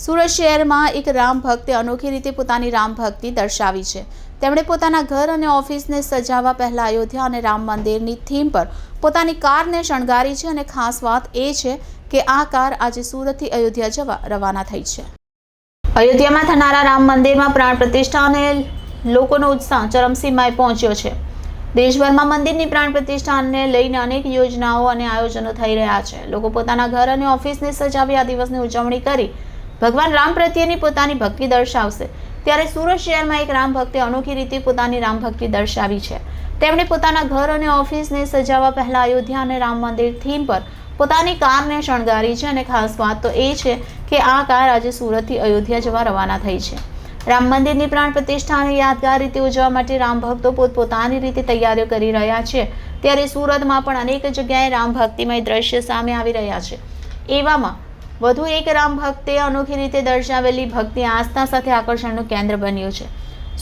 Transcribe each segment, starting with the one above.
સુરત શહેરમાં એક રામ ભક્તે અનોખી રીતે પોતાની રામ ભક્તિ દર્શાવી છે। તેમણે પોતાના ઘર અને ઓફિસને સજાવવા પહેલા અયોધ્યા અને રામ મંદિરની થીમ પર પોતાની કારને શણગારી છે અને ખાસ વાત એ છે કે આ કાર આજે સુરતથી અયોધ્યા જવા રવાના થઈ છે। અયોધ્યામાં થનારા રામ મંદિરમાં પ્રાણ પ્રતિષ્ઠા અને લોકોનો ઉત્સાહ ચરમસીમાએ પહોંચ્યો છે। દેશભરમાં મંદિરની પ્રાણ પ્રતિષ્ઠાને લઈને અનેક યોજનાઓ અને આયોજનો થઈ રહ્યા છે। લોકો પોતાના ઘર અને ઓફિસને સજાવી આ દિવસની ઉજવણી કરી ભગવાન રામ પ્રત્યેની પોતાની ભક્તિ દર્શાવશે। ત્યારે સુરત શહેરમાં એક રામ ભક્તે અનોખી રીતે પોતાની રામ ભક્તિ દર્શાવી છે। તેમણે પોતાના ઘર અને ઓફિસને સજાવવા પહેલા અયોધ્યા અને રામ મંદિર થીમ પર પોતાની કારને શણગારી છે અને ખાસ વાત તો એ છે કે આ કાર આજે સુરતથી અયોધ્યા જવા રવાના થઈ છે। રામ મંદિરની પ્રાણ પ્રતિષ્ઠાને યાદગાર રીતે ઉજવવા માટે રામ ભક્તો પોતપોતાની રીતે તૈયારીઓ કરી રહ્યા છે। ત્યારે સુરતમાં પણ અનેક જગ્યાએ રામ ભક્તિમય દ્રશ્ય સામે આવી રહ્યા છે। એવામાં વધુ એક રામ ભક્તે અનોખી રીતે દર્શાવેલી ભક્તિ આસ્થા સાથે આકર્ષણનું કેન્દ્ર બન્યું છે।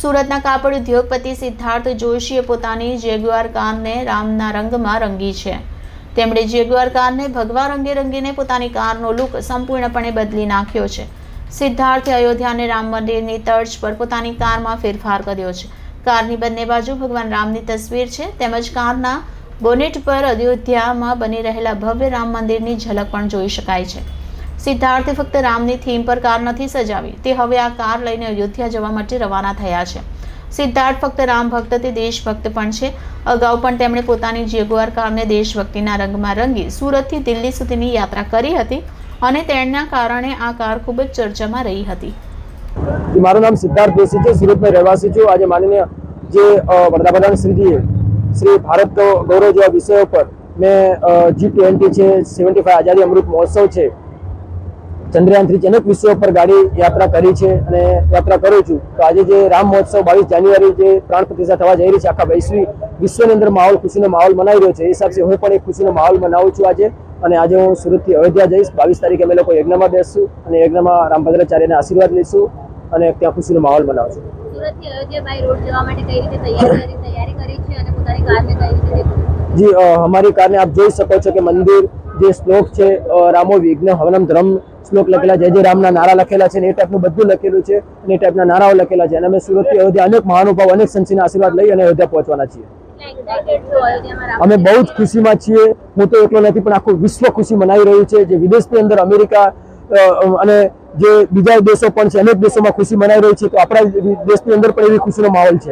સુરતના કાપડ ઉદ્યોગપતિ સિદ્ધાર્થ જોશીએ પોતાની જેગ્વાર કારને રામના રંગમાં રંગી છે। તેમણે જેગ્વાર કારને ભગવા રંગે રંગીને પોતાની કારનો લુક સંપૂર્ણપણે બદલી નાખ્યો છે। સિદ્ધાર્થે અયોધ્યા અને રામ મંદિરની તર્જ પર પોતાની કારમાં ફેરફાર કર્યો છે। કારની બંને બાજુ ભગવાન રામની તસવીર છે તેમજ કારના બોનેટ પર અયોધ્યામાં બની રહેલા ભવ્ય રામ મંદિરની ઝલક પણ જોઈ શકાય છે। સિદ્ધાર્થે ફક્ત રામની થીમ પર કાર નથી સજાવી, તે હવે આ કાર લઈને અયોધ્યા જવા માટે રવાના થયા છે। સિદ્ધાર્થ ફક્ત રામ ભક્ત તે દેશભક્ત પણ છે। અગાઉ પણ તેમણે પોતાની જેગુઆર કારને દેશભક્તિના રંગમાં રંગી સુરતથી દિલ્હી સુધીની યાત્રા કરી હતી અને તેના કારણે આ કાર ખૂબ જ ચર્ચામાં રહી હતી। મારું નામ સિદ્ધાર્થ જોશી છે, સુરતમાં રહેવાસી છું। આજે માનનીય જે વડાપ્રધાન શ્રી ભારત ગૌરવ જેવા વિષયો પર મેં G20 છે, 75 આઝાદી અમૃત મહોત્સવ છે, ચંદ્રયાન 3 અનેક વિષયો પર ગાડી યાત્રા કરી છે અને યાત્રા કરું છું। તો આજે જે રામ મહોત્સવ 22 જાન્યુઆરી જે પ્રાણ પ્રતિષ્ઠા થવા જઈ રહી છે, આખા વિશ્વની અંદર માહોલ ખુશીનો માહોલ મનાઈ રહ્યો છે। એ હિસાબથી હું પણ એક ખુશીનો માહોલ મનાવું છું આજે। અને આજે હું સુરતથી અયોધ્યા જઈશ। 22 તારીખે અમે લોકો યજ્ઞમાં બેસશું અને યજ્ઞમાં રામભદ્રાચાર્યના આશીર્વાદ લઈશું અને ત્યાં ખુશીનો માહોલ મનાવશું। સુરતથી અયોધ્યા બાય રોડ જવા માટે કઈ રીતે તૈયારી કરી છે અને પોતાની કારને કઈ રીતે જી અમારી કારને આપ જોઈ શકો છો કે મંદિર જે શ્લોક છે રામો વિઘ્ન હવનમ ધર્મ શ્લોક લખેલા છે, જે રામના નારા લખેલા છે, એ ટાઈપનું બધું લખેલું છે અને એ ટાઈપના નારાઓ લખેલા છે અને અમે સુરતથી અયોધ્યા અનેક મહાનુભાવ અનેક સંતના આશીર્વાદ લઈ અને અયોધ્યા પહોંચવાના છીએ। અમે બહુ જ ખુશીમાં છીએ। હું તો એકલો નથી પણ આખું વિશ્વ ખુશી મનાવી રહ્યું છે। જે વિદેશની અંદર અમેરિકા અને જે બીજા દેશો પણ છે, અનેક દેશોમાં ખુશી મનાવી રહી છે, તો આપણા દેશની અંદર પણ એવી ખુશીનો માહોલ છે।